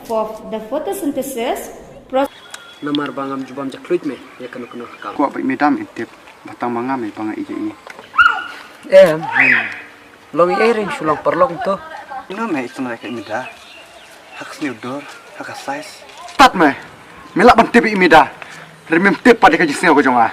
the photosynthesis process. Namar bangam jubam jakluit me ya kanu kam. Kuat baik medam intip batang mangam me bang ijai. Long ring sulang perlong to. Ino me istana kayak meda. Hak sniudor, hak size. Tat me. Melak bang tip imida. Remem tip pada kajisnya ko jonga.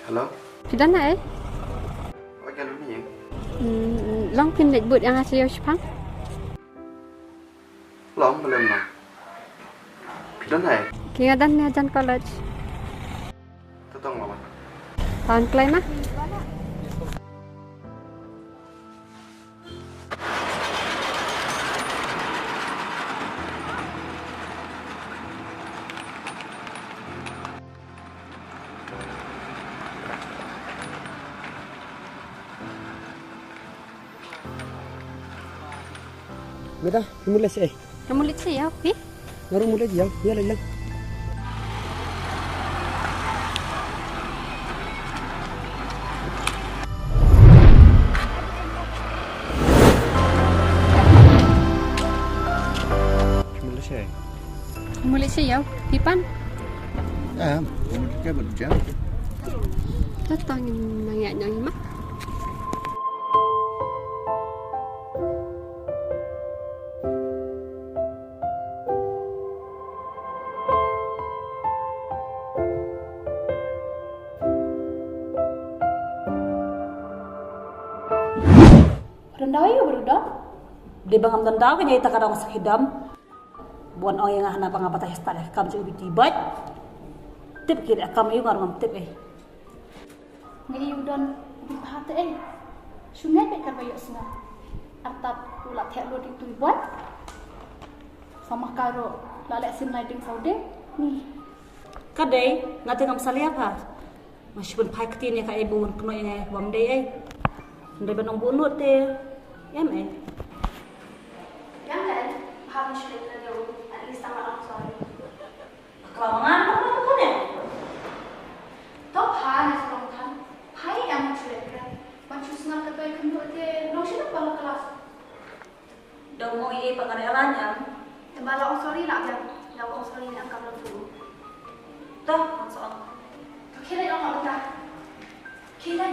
Halo. Sudah nak Okey lu ni. Long pin net boot yang hasil Jepang. Long belum lah. Pidan hai. Kira dan ni ajan college. Tetong mama. Tahun kelai mah. Meda, mulai sih. Kamu lihat saya, pi? Baru mulai jam, ya lang. Mulai saya. Kamu lihat saya, pipan? Kita berjam. Datang nanya mah. Rendah ayo berudah. Di bangam rendah kan jadi tak ada masak hidam. Buat orang yang hana pangapatah hestal kam cukup tibat. Tip kiri kam ayo ngarang tip Ngi udon dipahate sungai bekar bayok sina. Artap ulat thelo di tuibat. Sama karo lalek sim lighting saude ni. Kadai ngate ngam salia apa? Masih pun pai ketini ka ibu mun keno yang bam dei Ndai benong bunut te. Jangan, paham sulit lagi at least sama lang sorry. Kelamangan apa pun ya? Top ha na sa kan. Hai ang sulit kan. Macam senang kata ikan buat dia. No sila bala kelas. Daw mo iye pagkarelanya. Bala sorry nak jam. Daw sorry nak kam lang tu. Toh, maksud. Kira orang nak tak. Kira.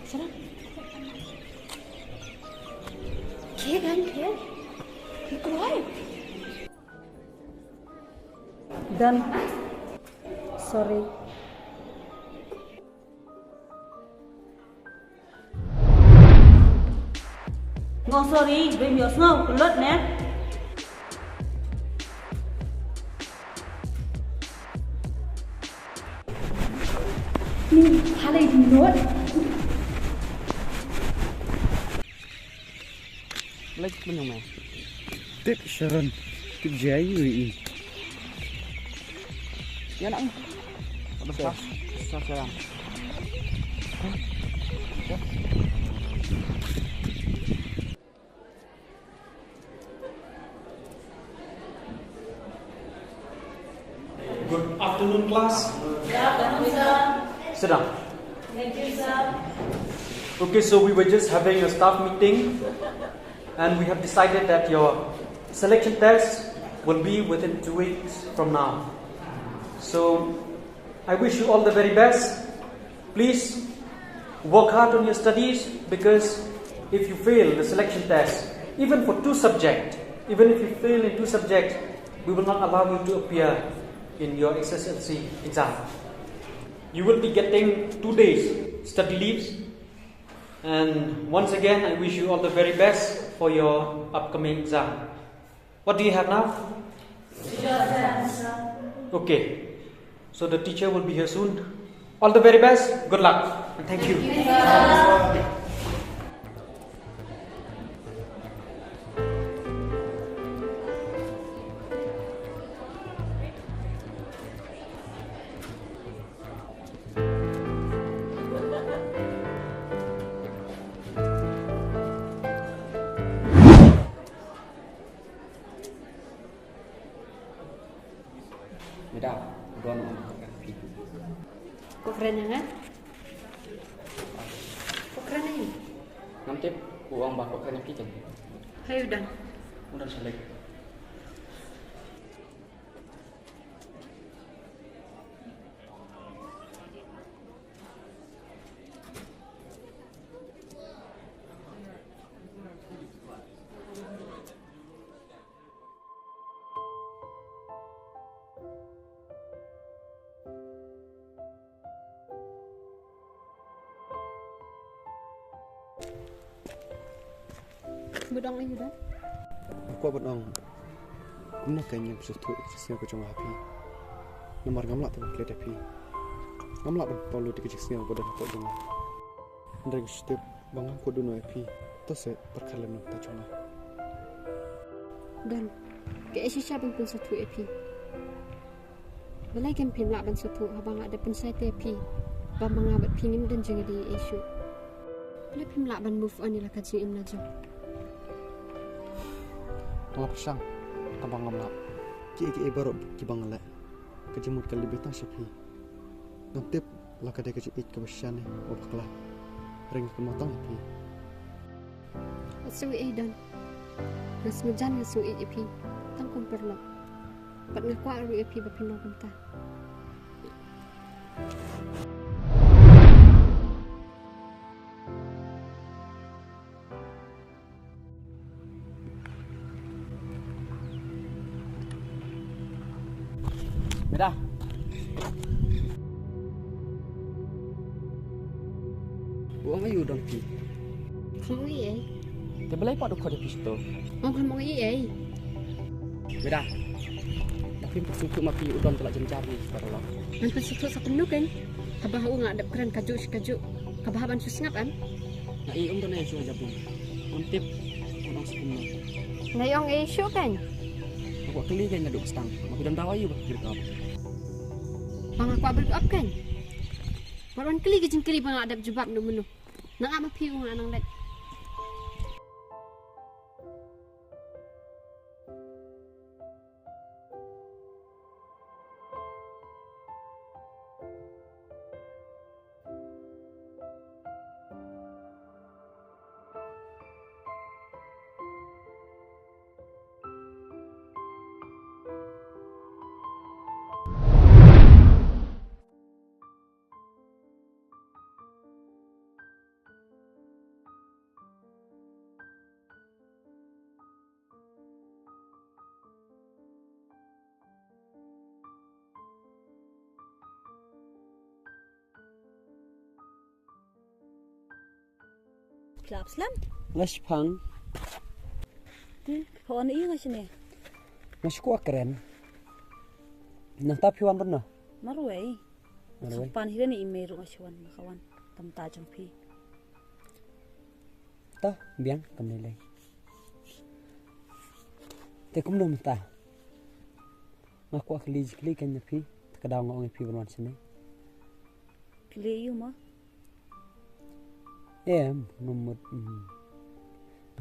Sarap. Kira kan kira. Keluar. Dan sorry. Ngô sorry, bên miếng ngô lợn nè. Halay dinot. Lek punya mah. Tip Sharon. Tip Jai. Ya nak. Lepas. Sekarang. Good afternoon, class. Good afternoon, sir. Sit down. Thank you, sir. Okay, so we were just having a staff meeting and we have decided that your selection test will be within 2 weeks from now. So I wish you all the very best. Please work hard on your studies, because if you fail the selection test, even for 2 subjects, even if you fail in 2 subjects, we will not allow you to appear in your SSLC exam. You will be getting 2 days study leaves. And once again, I wish you all the very best for your upcoming exam. What do you have now? Okay. So the teacher will be here soon. All the very best. Good luck. And thank you. Mida, udon api. Kok keren ya? Kok keren ini? Nanti uang bakok kan kita. Hai udah. Udah selek. Budang ini udah. Aku abot ang kumna kanya besutu eksisnya ko jong api. Nomor ngamla tu kle api. Ngamla ban palu di eksisnya ko dah ko jong. Ndreng step bang ko duno api. To se perkalam no ta jong. Dan ke siapa pun satu api. Balai kan pin ban satu abang ada pensai api. Ba mangabat pingin dan jangan di isu. Balai pin ban move on ila kaji imna jong. Ngalap sang tabang ngamla. Ki baru ki bangala. Kejemut kali betang sapi. Nantip la kada kejit ke besyane o bakla. Ring kemotong api. Asui dan nas mujan asui api. Tang kumperlo. Pat ngakwa ru api bapino kumta. Mida. Uang ayu udon pi. Kamu iya. Tebelai pak duk kode pisto. Kamu iya. Mida. Tapi untuk mapi udon telah jencar ni pada lo. Man pasito sa penuh kan. Kabah nga adap keren kaju. Kabahaban susngap an. Na udon ay suwa jabu. Untip unang sepuluh. Ngayong isu kan. Aku keli kan ngaduk stang. Mapi dan tawa ayu bakir kau. Bang aku abel up kan. Maron keli gejeng keli bang adap jubab no menu. Nang ama piu nga nang let. Klap slam. Lash pang. Di, kawan iya nggak sini? Masih kuat keren. Nah tapi wan pernah. Marway. Marway. Sopan hira ni email nggak sih wan kawan. Tam tajam pi. Tah biang kembali. Tekum nom tah. Aku akli kan nyapi. Kadang ngong pi berwan sini. Kli mah. Nomor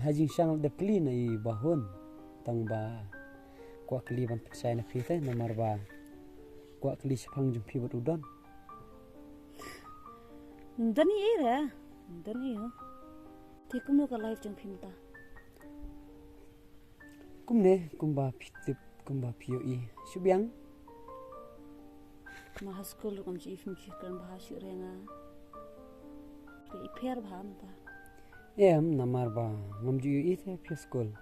haji sang de kli na I bahun tang ba kwa kli ban percaya na pi teh nomor ba kwa kli sepang jumpi bot udon Ndani era. Ndani yo. Tekum lo ka live jang pimta. kumne kumba pitip kumba pioi subyang Maha school kum ci ifim ci kan bahasa renga. Ke iper baham ta. namar ba ngamju yu ite pi school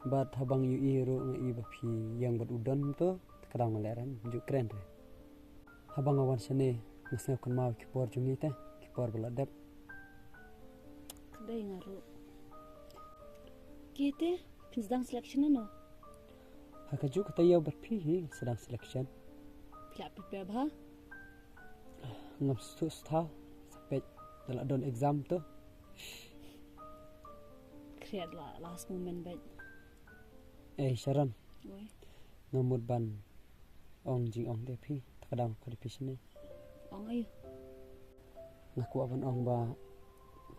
bat habang yu ro ngai ba pi yang bat udan to kadang maleran ju keren re habang awan sene ngasna kun mau kipor jungi te kipor beladap Kedai ngaru. Kita sedang selection no. hakaju kata yau bat pi sedang selection Pia prepare bah. ngam stu sta sampai dalam don exam tu Create lah last moment baik. Sharon Oi. ngamut ban ong jing ong de pi kadang ko di pisne Ong ayo. ngaku aban ong ba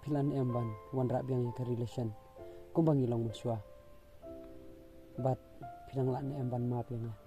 pilan em ban wan rap yang ke relation kumbang ilong muswa bat pilang la em ban ma piang la